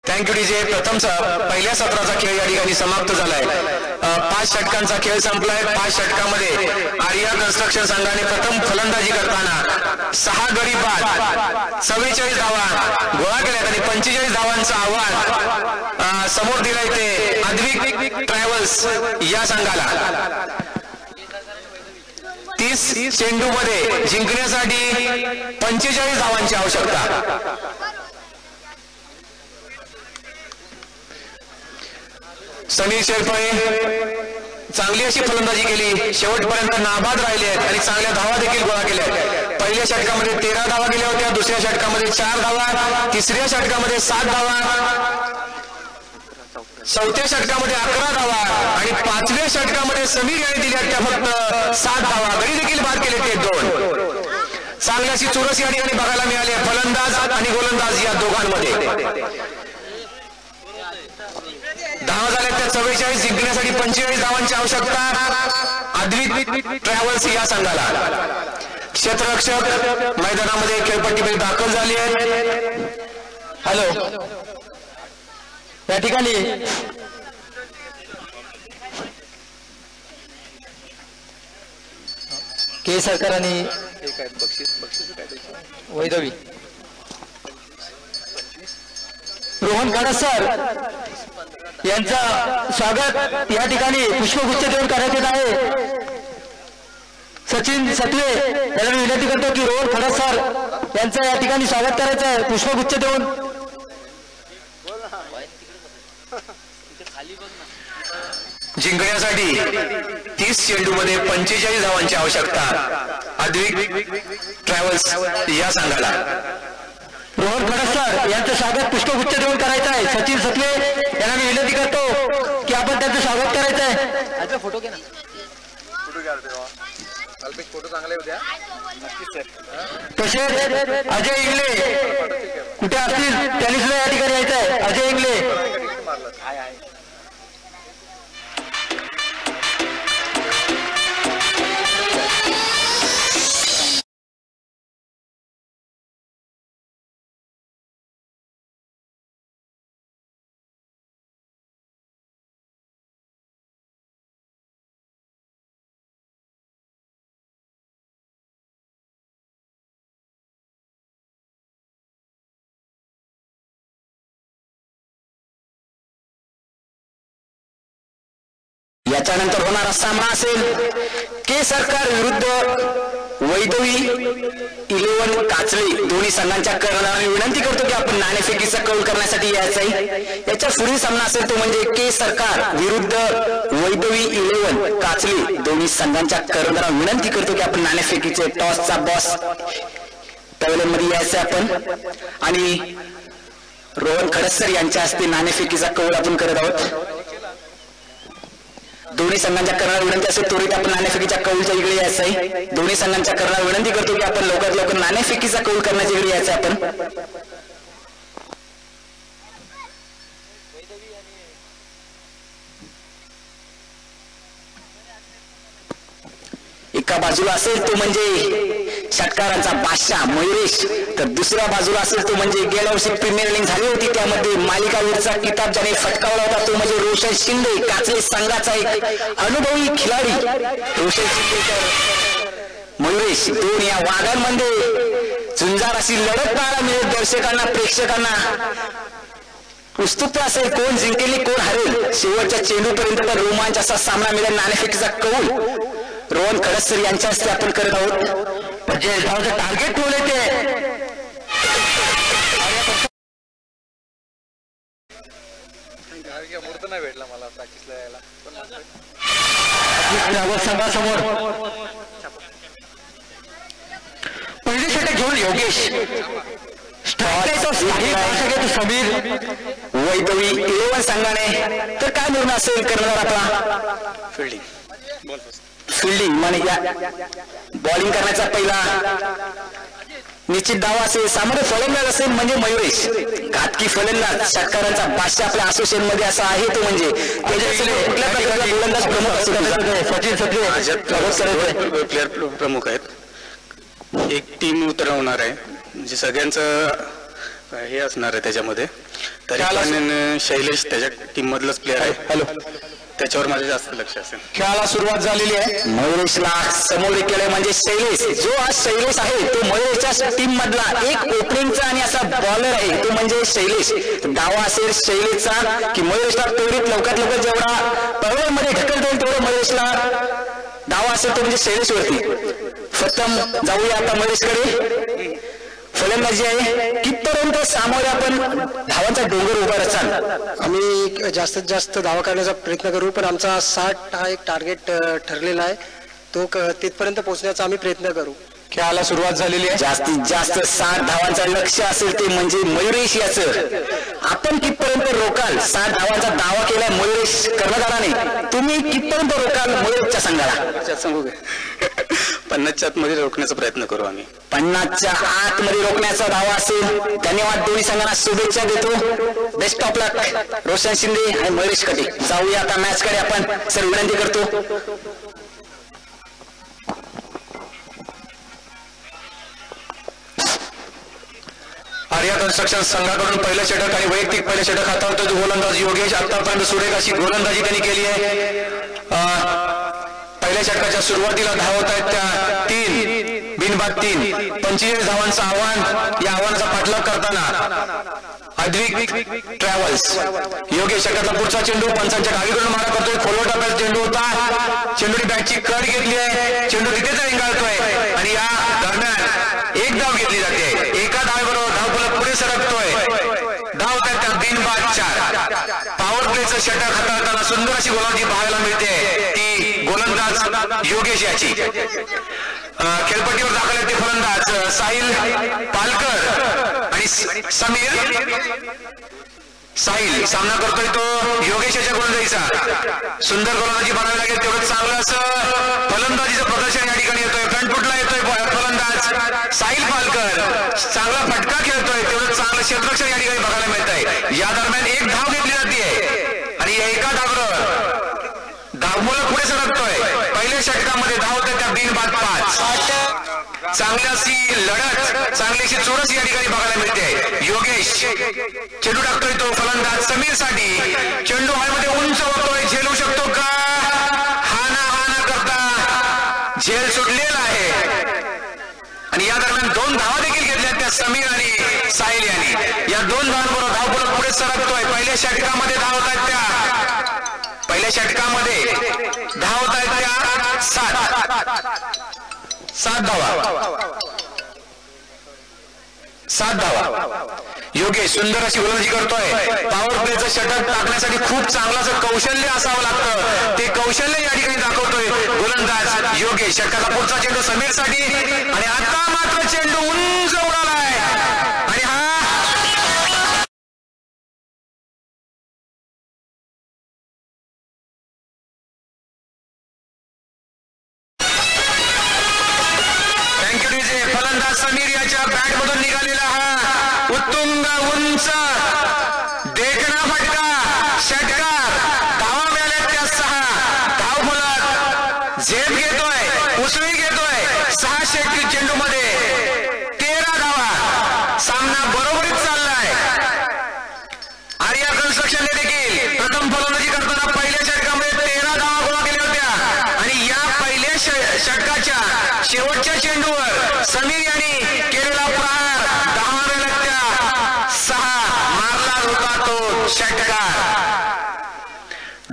थँक्यू डीजे. पहिल्या सत्राचा खेळ या ठिकाणी समाप्त झालाय. 5 षटकांचा खेळ संपलाय. 5 षटकामध्ये आर्या कन्स्ट्रक्शन संघाने प्रथम फलंदाजी करताना 6 गडी बाद, 44 धावा गोळा केल्यात आणि 45 धावांचं आव्हान समोर दिलंय ते अद्विक ट्रॅव्हल्स या संघाला. 30 चेंडूमध्ये जिंकण्यासाठी 45 धावांची आवश्यकता. समीर चेरपळे चांगली अशी फलंदाजी केली. शेवटपर्यंत नाबाद राहिले आहेत आणि चांगल्या धावा देखील गोळा केल्या आहेत. पहिल्या षटकामध्ये 13 धावा गेल्या होत्या. दुसऱ्या षटकामध्ये 4 धावा. तिसऱ्या षटकामध्ये 7 धावा. 4थ्या षटकामध्ये 11 धावा आणि 5व्या षटकामध्ये समीर यांनी दिल्या त्या फक्त 7 धावा. गडी देखील बाद केले ते 2. चांगली अशी चुरस या ठिकाणी बघायला मिळाली आहे फलंदाज आणि गोलंदाज या दोघांमध्ये. धावा झाल्या त्या 44. जिंकण्यासाठी 45 धावांची आवश्यकता अद्विक ट्रॅव्हल्स या संघाला. क्षेत्ररक्षक मैदानामध्ये खेळपट्टीमध्ये दाखल झाली आहेत. हॅलो, या ठिकाणी के सरकार आणि वैदवी रोहन खडस सर यांचं स्वागत या ठिकाणी पुष्पगुच्छ देऊन करण्यात येत आहे. सचिन सत्वे यांना मी विनंती करतो की रोहन खडस सर यांचं या ठिकाणी स्वागत करायचं आहे पुष्पगुच्छ देऊन. जिंकण्यासाठी 30 चेंडूमध्ये 45 धावांची आवश्यकता अद्विक ट्रॅव्हल्स या संघाला. रोहन खडस सर यांचं स्वागत पुष्पगुच्छ देऊन करायचं आहे. सचिन सत्वे यांना मी विनंती करतो की आपण त्यांचं स्वागत करायचं आहे. फोटो घे ना. फोटो घ्या अल्पेश, फोटो चांगले होत्या. तसेच अजय इंगले कुठे असतील त्यांनी सुद्धा या ठिकाणी यायचं आहे. अजय इंगले याच्यानंतर होणारा सामना असेल के सरकार विरुद्ध वैदवी 11 काचळे. दोन्ही संघांच्या कर्णधारांना विनंती करतो की आपण नाणेफेकीचा कौल करण्यासाठी यायचं आहे. याच्या पुढील सामना असेल तो म्हणजे के सरकार विरुद्ध वैदवी 11 काचळे. दोन्ही संघांच्या कर्णधारांना विनंती करतो की आपण नाणेफेकीचे टॉसचा बॉस पॅव्हलियन मध्ये यायचं आपण आणि रोहन खडसर यांच्या हस्ते नाणेफेकीचा कौल आपण करत आहोत. दोन्ही संघांच्या कर्णाला विनंती असेल त्वरित आपण नाणेफेकीच्या कौलच्या इकडे यायचं आहे. दोन्ही संघांच्या कर्णाला विनंती करतो की आपण लवकरात लवकर नाणेफेकीचा कौल करण्याच्या इकडे यायचं आपण. एका बाजूला असेल तो म्हणजे षटकारांचा बादशाह मयुरेश, तर दुसऱ्या बाजूला असेल तो म्हणजे गेल्या वर्षी प्रीमियर लीग झाली होती त्यामध्ये मालिकावीरचा किताब ज्याने फटकावला होता तो म्हणजे रोशन शिंदे. काचळे संघाचा एक अनुभवी खिलाडी रोशन शिंदे. मयुरेश दोन या वाघांमध्ये झुंजार अशी लढत पाहायला मिळेल. दर्शकांना प्रेक्षकांना उत्सुकता असेल कोण जिंकेल कोण हरेल. शेवटच्या चेंडूपर्यंत तर रोमांच असा सामना मिळेल. नाणेफेकीचा कौल रोहन खडसर यांच्या हस्ते आपण करत आहोत. म्हणजे टार्गेट ठेवले ते मूर्त नाही भेटला मला प्रॅक्टिसला यायला. संघासमोर पहिले षटक घेऊन योगेश, समीर वैदवी 11 संघाने तर काय निर्णय असेल करणार आपला फिल्डिंग म्हणजे बॉलिंग करण्याचा पहिला निश्चित डाव असेल. सामोरे फलंदाज असेल म्हणजे मयुरेश, घातकी फलंदाज षटकारांचा बादशाह आपल्या असोसिएशन मध्ये असा आहे तो म्हणजे कुठल्या प्रकारचा गोलंदाज प्रमुख असतो. प्लेअर प्रमुख आहेत. एक टीम उतरवणार आहे म्हणजे सगळ्यांचं हे असणार आहे त्याच्यामध्ये. तरी शैलेश त्याच्या टीम मधलाच प्लेअर आहे. हॅलो, त्याच्यावर माझं जास्त लक्ष असेल. खेळाला सुरुवात झालेली आहे. मयुरेशला समोर केलंय म्हणजे शैलेश. जो आज शैलेश आहे तो मयुरेशच्या टीम मधला एक ओपनिंगचा आणि असा बॉलर आहे तो म्हणजे शैलेश. डावा असेल शैलेशचा की मयुरेशला त्वरित लवकरात लवकर जेवढा पॅव्हलियन मध्ये ढकलता येईल तेवढं मयुरेशला डावा असेल तो म्हणजे शैलेश वरती. प्रथम जाऊया आता मयुरेशकडे. फलंदाजी आहे कितपर्यंत सामोरे आपण धावांचा डोंगर उभा रचाल. आम्ही जास्तीत जास्त धावा करण्याचा प्रयत्न करू पण आमचा 60 हा एक टार्गेट ठरलेला आहे तो तिथपर्यंत पोहोचण्याचा आम्ही प्रयत्न करू. खेळाला सुरुवात झालेली आहे. जास्तीत जास्त 60 धावांचा लक्ष्य असेल ते म्हणजे मयुरेश याचं. आपण कितपर्यंत रोकाल. 60 धावांचा दावा केलाय मयुरेश कर्णधाराने. तुम्ही कितपर्यंत रोकाल मयुरेशच्या संघाला. सांगू 50च्या आतमध्ये रोखण्याचा प्रयत्न करू आम्ही. 50च्या आतमध्ये रोखण्याचा दावा असेल. धन्यवाद. दोन्ही संघांना शुभेच्छा देतो. बेस्ट ऑफ लक रोशन शिंदे आणि मयुरेश कटे. जाऊया आता मॅच कडे आपण सर विनंती करतो. आर्या कन्स्ट्रक्शन संघाकडून पहिलं षटक आणि वैयक्तिक पहिलं षटक हाताळतो जो गोलंदाज योगेश. आतापर्यंत सुरेख अशी गोलंदाजी त्यांनी केली आहे. पहिल्या षटकाच्या सुरुवातीला धावत आहेत त्या 3 बिनबाद 3 25 धावांचं आव्हान. या आव्हानाचा पाठलाग करताना अद्विक ट्रॅव्हल्स योगेश षटकाचा पुढचा चेंडू पंचांच्या डावीकडून मारा करतोय. खोलवर टाकायचा चेंडू होता. चेंडूची बॅटची कट घेतली आहे. चेंडू तिथेच रेंगाळतोय आणि या दरम्यान एक धाव घेतली जाते. एका धावेबरोबर धावफलक पुढे सरकतोय. धाव त्या बिनबाद 4. पॉवर प्लेचं षटक हाताळताना सुंदर अशी गोलंदाजी पाहायला मिळते. ती गोलंदाज योगेश याची. खेळपट्टीवर दाखल आहेत ते फलंदाज साहिल पालकर आणि समीर साहिल सामना करतोय तो योगेशच्या गोलंदाजीचा. सुंदर गोलंदाजी बनावी लागेल तेवढं चांगलं असं फलंदाजीचं प्रदर्शन या ठिकाणी येतोय. फ्रंट फुटला येतोय फलंदाज साहिल पालकर. चांगला फटका खेळतोय तेवढं चांगलं क्षेत्ररक्षण या ठिकाणी बघायला मिळत आहे. या दरम्यान एक धाव घेतली जाते आणि एका धाववर धावमुलं पुढे सरकतोय. पहिल्या षटकामध्ये धाव होते त्या बिनबाद 5. चांगली अशी लढत चांगली अशी चोरस या ठिकाणी बघायला मिळते. योगेश चेंडू टाकतोय तो फलंदाज समीर साठी. चेंडू हवेमध्ये उंच होतोय. झेलू शकतो का? हाना करता झेल सुटलेला आहे आणि या दरम्यान 2 धावा देखील घेतल्या त्या समीर आणि साहिल यांनी. या 2 धावांबरोबर धावफलक पुढे सरकतोय. पहिल्या षटकामध्ये धाव होत आहेत त्या 7 धावा. योगेश सुंदर अशी गोलंदाजी करतोय. पॉवर प्लेचं षटक टाकण्यासाठी खूप चांगलं असं कौशल्य असावं लागतं. ते कौशल्य या ठिकाणी दाखवतोय गोलंदाज योगेश. षटकाचा पुढचा चेंडू समीर साठी आणि आता मात्र चेंडू उंच उडालाय आणि हा फलंदाज समीर याच्या बॅट मधून निघालेला हा उत्तुंग उंच देखणा फटका षटकार. धावा मिळाल्या त्या 6. धावफलक झेप घेतोय उसळी घेतोय. 6 चेंडू मध्ये 13 धावा. सामना बरोबरीत चाललाय. आर्या कन्स्ट्रक्शनने देखील प्रथम फलंदाजी करताना पहिल्या षटकामध्ये 13 धावा गोळा केल्या होत्या आणि या पहिल्या षटकाच्या शेवटच्या चेंडूवर समीर यांनी केलेला प्रहार 10 वेळा 6 मारला होता तो षटकार.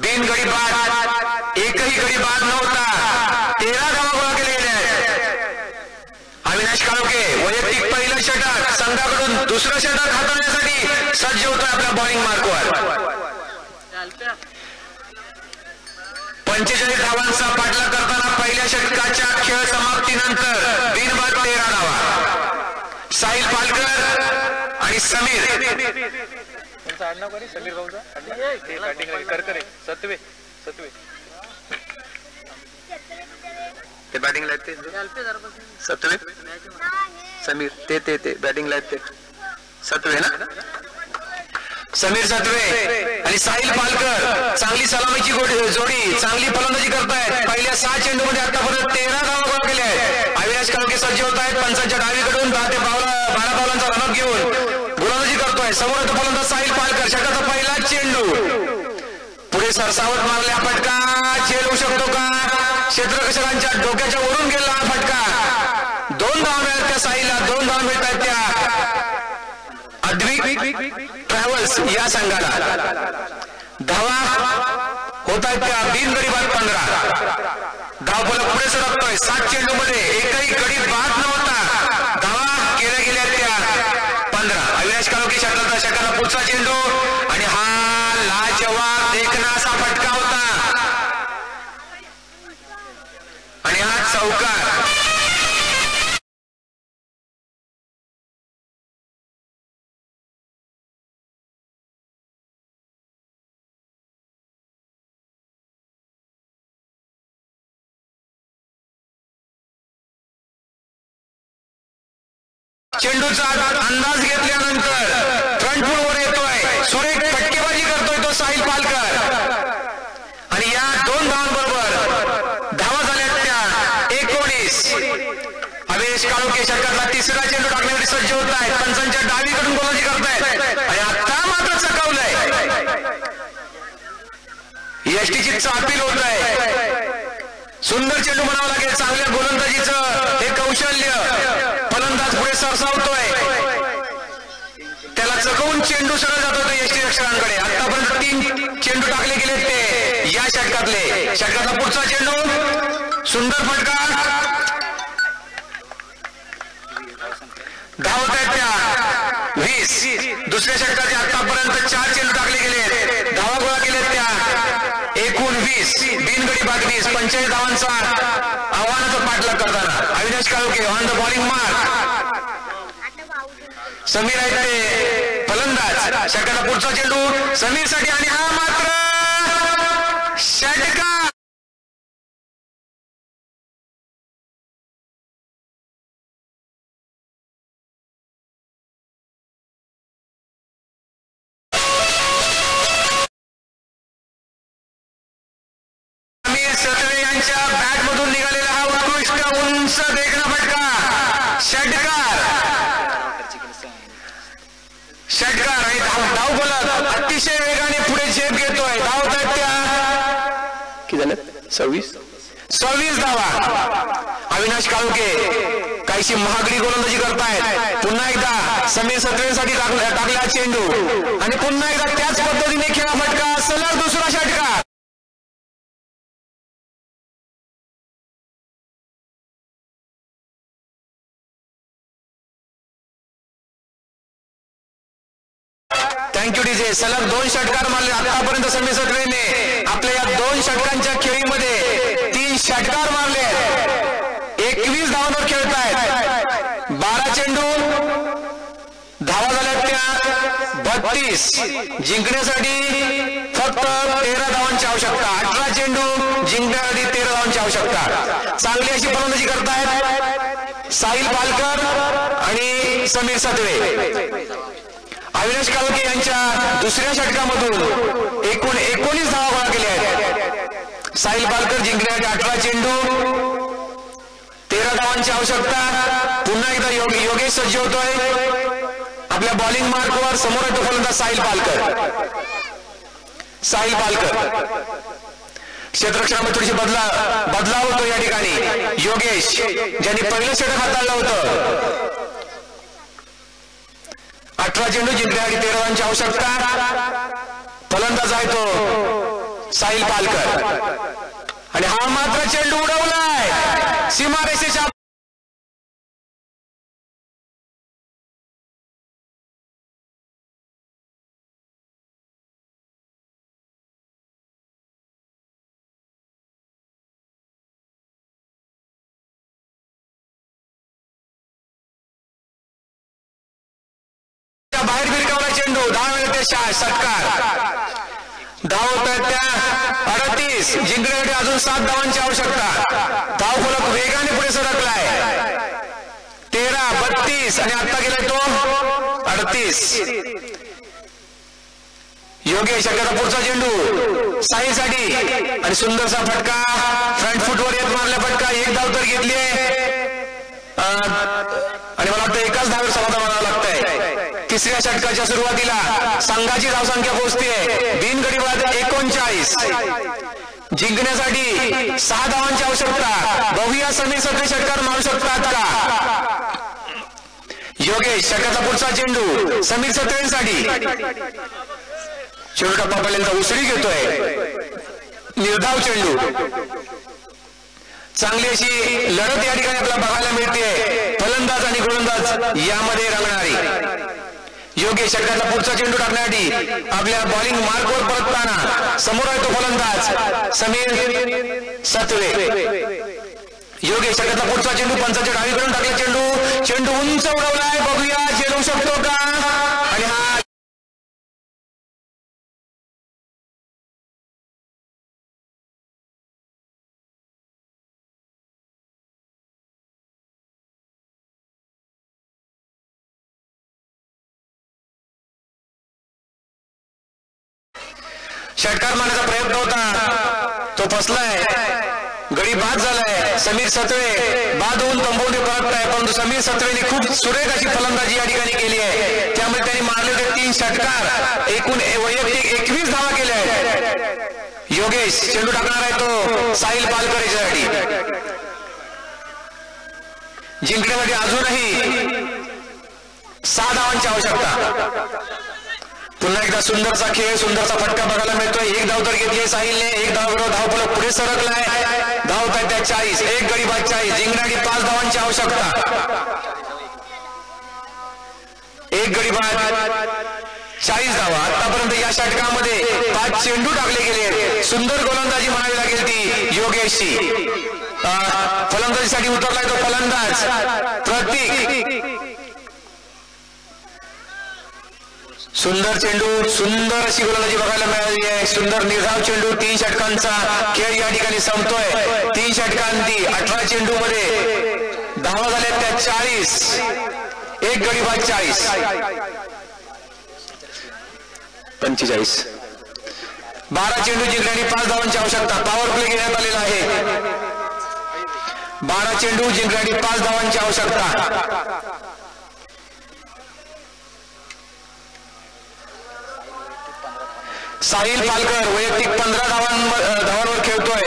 बिनगडी बाद एकही गडी बाद नव्हता. 13 धावा गोळा केल्या गेल्या. अविनाश काळोखे वैयक्तिक पहिलं षटक संघाकडून दुसरं षटक हाताळण्यासाठी सज्ज होतोय आपल्या बॉलिंग मार्कवर. 45 धावांचा पाठलाग करताना पहिल्या षटकाच्या खेळ समाप्तीनंतर बिनबाद 13 धावा. साहिल पालकर आणि समीर ते बॅटिंगला आहेत ते सत्वे समीर ते बॅटिंगला आहेत ते सत्वे ना. समीर सत्वे आणि साहिल पालकर चांगली सलामीची जोडी चांगली फलंदाजी करतायत. पहिल्या 6 चेंडूमध्ये आतापर्यंत 13 धावा गोळा केल्या आहेत. अविनाश काळोखे सज्ज होत आहेत. पंचांच्या डावीकडून 10 ते 12 पावलांचा रनअप घेऊन गोलंदाजी करतोय. समोर फलंदाज साहिल पालकर. षटकाचा पहिला चेंडू पुढे सरसावत मारल्या फटका झेल होऊ शकतो का? क्षेत्ररक्षकांच्या डोक्याच्या वरून गेला हा फटका. 2 धावा मिळतात त्या साहिलला. 2 धावा मिळतात त्या अद्विक ट्रॅव्हल्स या संघाला. धावा होत आहेत त्या बिनगडी बाद 15. धावफलक पुढे सरकतोय. 7 चेंडू मध्ये एकही गडी बाद नव्हता. धावा केल्या गेल्या त्या 15. अविनाश काळोखे षटकाला पुढचा चेंडू आणि हा लाजवाब देखणा असा फटका होता आणि हा चौकार. चेंडूचा अंदाज घेतल्यानंतर फ्रंट फुटवर येतोय. सुरेख फटकेबाजी करतोय तो साहिल पालकर आणि या 2 धावांबरोबर धावा झाल्या त्या 19. अविनाश काळोखे षटकातला 3रा चेंडू टाकण्यासाठी सज्ज होत आहेत. पंचांच्या डावीकडून गोलंदाजी करतायत आणि आता मात्र चकावलंय. यष्टीची चापील होत आहे. सुंदर चेंडू म्हणावं लागेल. चांगल्या गोलंदाजीचं हे कौशल्य. फलंदाज पुढे सरसावतोय. त्याला चकवून चेंडू सरळ जात होतो यष्टी रक्षकांकडे. आतापर्यंत 3 चेंडू टाकले गेले ते या षटकातले. षटकातला पुढचा चेंडू सुंदर फटका. धावत आहेत त्या 20. दुसऱ्या षटकाचे आतापर्यंत 4 चेंडू टाकले गेले. धावा गोळा केलेत त्या एकूण 20. बिनगडी बाद 20. 45 धावांचा आव्हानाचा पाठलाग करताना Avinash Kalokhe on the bowling mark. Sameer आहेत ते फलंदाज षटकाचा पुढचा चेंडू समीरसाठी आणि हा मात्र षटकार. समीर सत्वे यांच्या बॅट मधून निघालेला हा उत्कृष्ट उंच देखणा फटका षटकार. षटकार आणि धाव बोलत अतिशय वेगाने पुढे झेप घेतोय. धावतात त्या किती झाल्यात 26 धावा. अविनाश काळुके काहीशी महागडी गोलंदाजी करतायत. पुन्हा एकदा समीर सत्वेसाठी टाकला चेंडू आणि पुन्हा एकदा त्याच पद्धतीने खेळा फटका सलग दुसरा षटकार. Thank you DJ. सलग 2 षटकार मारले आतापर्यंत समीर सत्वेने. आपल्या या 2 षटकांच्या खेळीमध्ये 3 षटकार मारले. 21 धावांवर खेळतायत. 12 चेंडू धावा झाल्या त्या 32. जिंकण्यासाठी फक्त 13 धावांची आवश्यकता. 18 चेंडू जिंकण्यासाठी 13 धावांची आवश्यकता. चांगली अशी फलंदाजी करतायत साहिल पालकर आणि समीर सत्वे. अविनाश काळुके यांच्या दुसऱ्या षटकामधून एकूण 19 धावा गोळा केल्या आहेत. साहिल पालकर जिंकण्यासाठी 18 चेंडू 13 धावांची आवश्यकता. पुन्हा एकदा योगेश सज्ज होतोय. आपल्या बॉलिंग मार्कवर समोर येतो फलंदाज साहिल पालकर. क्षेत्ररक्षणामध्ये थोडीशी बदलाव होतो या ठिकाणी. योगेश ज्यांनी पहिलं षटक हाताळलं होतं. 18 चेंडू जिंकण्यासाठी 13 धावांची आवश्यकता. फलंदाज आहे तो साहिल पालकर आणि हा मात्र चेंडू उडवलाय सीमारेषेच्या. बाहेर भिरकावला चेंडू. 10 मिनिटे षटकार. धाव त्या 38. जिंकण्यासाठी अजून 7 धावांची आवश्यकता. धाव फलक वेगाने पुढे सरकलाय. 13, 32 आणि आता गेलाय तो 38. योगेश षटकाचा पुढचा चेंडू साईसाठी आणि सुंदरसा फटका फ्रंट फुटवर येत मारला फटका. 1 धाव तर घेतली आणि मला वाटतं एकाच धावेवर समाधान मानावं लागतंय. तिसऱ्या षटकाच्या सुरुवातीला संघाची धावसंख्या पोहोचते बिनगडी बाद 39. जिंकण्यासाठी 6 धावांची आवश्यकता. बघूया समीर सत्वे षटकार मारू शकतात का. योगेश षटकाचा पुढचा चेंडू समीर सत्वेसाठी. चेंडू टप्पापर्यंत उसळी घेतोय. निर्धाव चेंडू. चांगली अशी लढत या ठिकाणी आपल्याला बघायला मिळते. फलंदाज आणि गोलंदाज यामध्ये रंगणारी. योगेश षटकाचा पुढचा चेंडू टाकण्यासाठी आपल्या बॉलिंग मार्कवर परतताना समोर आहे तो फलंदाज समीर सत्वे. योगेश षटकाचा पुढचा चेंडू पंचाच्या डावीकडून टाकला चेंडू उंच उडवलाय. बघूया झेलू शकतो का. आणि हा षटकार मारण्याचा प्रयत्न होता तो फसलाय. गडी बाद झालाय. समीर सत्वे बाद होऊन तंबूने परतलाय. परंतु समीर सत्वेने खूप सुरेख अशी फलंदाजी या ठिकाणी केली आहे. त्यामुळे त्यांनी मारले होते 3 षटकार. एकूण वैयक्तिक 21 धावा केल्या आहेत. योगेश चेंडू टाकणार आहे तो साहिल पालकर याच्यासाठी. जिंकण्यासाठी अजूनही 6 धावांची आवश्यकता. पुन्हा एकदा सुंदरचा खेळ सुंदरचा फटका बघायला मिळतोय. 1 धाव तर घेतली साहिलने. 1 धावाबरोबर धावफलक पुढे सरकलाय. धावत आहेत त्या 40. 1 गडी बाद 40. जिंकण्यासाठी 5 धावांची आवश्यकता. 1 गडी बाद 40 धावा. आतापर्यंत या षटकामध्ये 5 चेंडू टाकले गेले. सुंदर गोलंदाजी म्हणावी लागेल ती योगेशची. फलंदाजीसाठी उतरलाय तो फलंदाज प्रतीक. सुंदर चेंडू, सुंदर अशी गोलंदाजी बघायला मिळाली आहे. सुंदर निर्धाव चेंडू. 3 षटकांचा खेळ या ठिकाणी संपतोय. 3 षटकांती 18 चेंडू मध्ये धावा झाल्या त्या 40. एक गडी बाद 40. 45. 12 चेंडू जिंकले आणि 5 धावांची आवश्यकता. पॉवर प्ले घेण्यात आलेला आहे. 12 चेंडू जिंकले आणि 5 धावांची आवश्यकता. साहिल पालकर वैयक्तिक 15 धावांवर खेळतोय.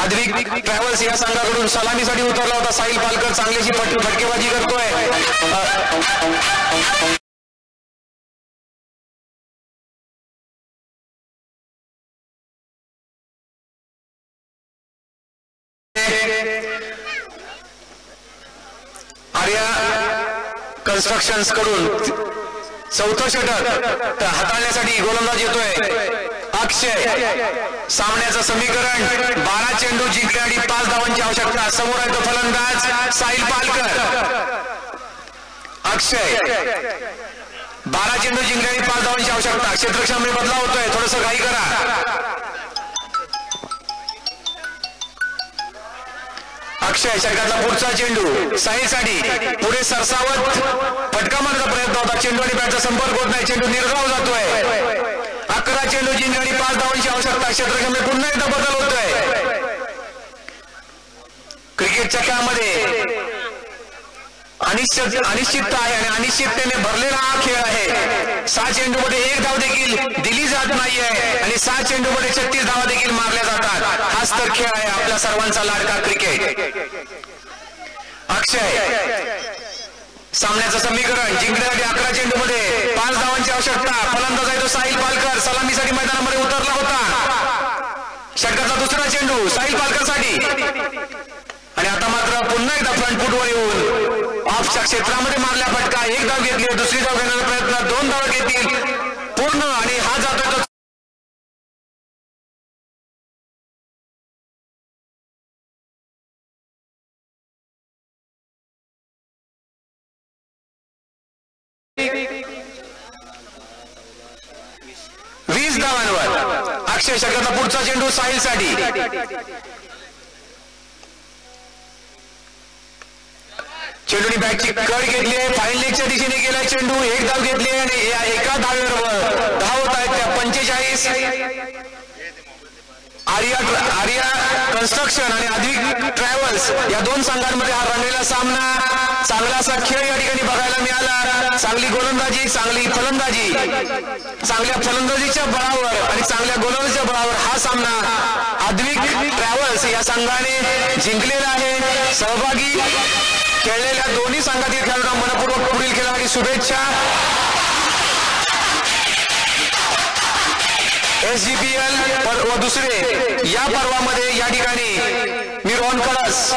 आद्विक ट्रॅव्हल्स या संघाकडून सलामीसाठी उतरला होता. साहिल पालकर चांगलीशी फटकेबाजी करतोय. आर्या कन्स्ट्रक्शन्स कडून 4थं षटक हाताळण्यासाठी गोलंदाज येतोय अक्षय. सामन्याचं समीकरण 12 चेंडू जिंकले आणि 5 धावांची आवश्यकता. समोर आहे तो फलंदाज साहिल पालकर. अक्षय 12 चेंडू जिंकले आणि 5 धावांची आवश्यकता. क्षेत्ररक्षणामध्ये बदलाव होतोय. थोडस घाई करा. अक्षय षटकातला पुढचा चेंडू साहिलसाठी. पुढे सरसावत फटका मारण्याचा प्रयत्न होता. चेंडू आणि बॅटचा संपर्क होत नाही. चेंडू निर्धाव जातोय. 11 चेंडू जिंकले आणि 5 धावांची आवश्यकता. क्षेत्ररक्षणामध्ये पुन्हा एकदा बदल होतोय. क्रिकेटच्या खेळामध्ये अनिश्चितता आहे आणि अनिश्चिततेने भरलेला हा खेळ आहे. 6 चेंडूमध्ये 1 धाव देखील दिली जात नाहीये आणि 6 चेंडूमध्ये 36 धावा देखील मारल्या जातात. हाच तर खेळ आहे आपल्या सर्वांचा लाडका क्रिकेट. अक्षय सामन्याचं समीकरण जिंकण्यासाठी 11 चेंडूमध्ये 5 धावांची आवश्यकता. फलंदाज आहे तो साहिल पालकर. सलामीसाठी मैदानामध्ये उतरला होता. षटकाचा दुसरा चेंडू साहिल पालकरसाठी आणि आता मात्र पुन्हा एकदा फ्रंट फुटवर येऊन ऑफच्या क्षेत्रामध्ये मारल्या फटका. 1 धाव घेतली. दुसरी धाव घेण्याचा प्रयत्न. 2 धावा घेतील पूर्ण आणि हा जातोय तो 20 धावांवर. अक्षय षटकाचा पुढचा चेंडू साहिलसाठी. चेंडूने बॅटची कड घेतली आहे. फाईन लेगच्या दिशेने गेलाय चेंडू. 1 धाव घेतली आहे आणि या एका धावेवर धाव होत आहेत त्या 45. आर्या कन्स्ट्रक्शन आणि आद्विक ट्रॅव्हल्स या 2 संघांमध्ये हा रंगलेला सामना. चांगला असा खेळ या ठिकाणी बघायला मिळाला. चांगली गोलंदाजी, चांगली फलंदाजी, चांगल्या फलंदाजीच्या बळावर आणि चांगल्या गोलंदाजीच्या बळावर हा सामना आद्विक ट्रॅव्हल्स या संघाने जिंकलेला आहे. सहभागी खेळलेल्या दोन्ही संघातील खेळाडूंना मनपूर्वक पुढील खेळासाठी शुभेच्छा. SGPL व दुसरे या पर्वामध्ये या ठिकाणी मी रोहन कळस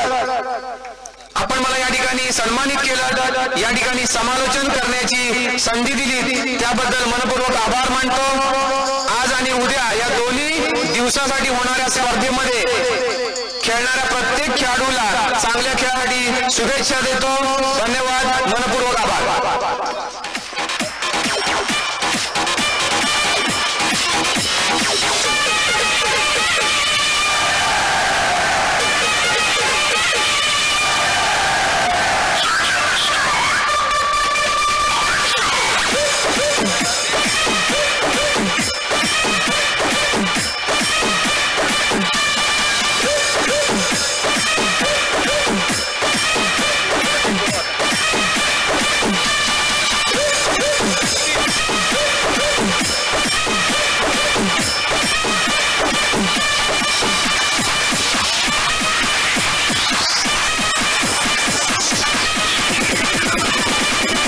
आपण मला या ठिकाणी सन्मानित केलं. या ठिकाणी समालोचन करण्याची संधी दिली त्याबद्दल मनपूर्वक आभार मानतो. आज आणि उद्या या दोन्ही दिवसासाठी होणाऱ्या स्पर्धेमध्ये खेळणाऱ्या प्रत्येक खेळाडूला चांगल्या खेळासाठी शुभेच्छा देतो. धन्यवाद. मनपूर्वक आभार.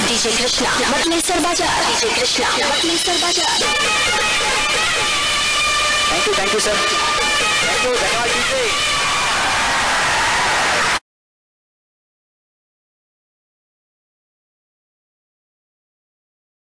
डीजे कृष्णा मतलेसर बाजार. डीजे कृष्णा मतलेसर बाजार. Thank you sir. धन्यवाद.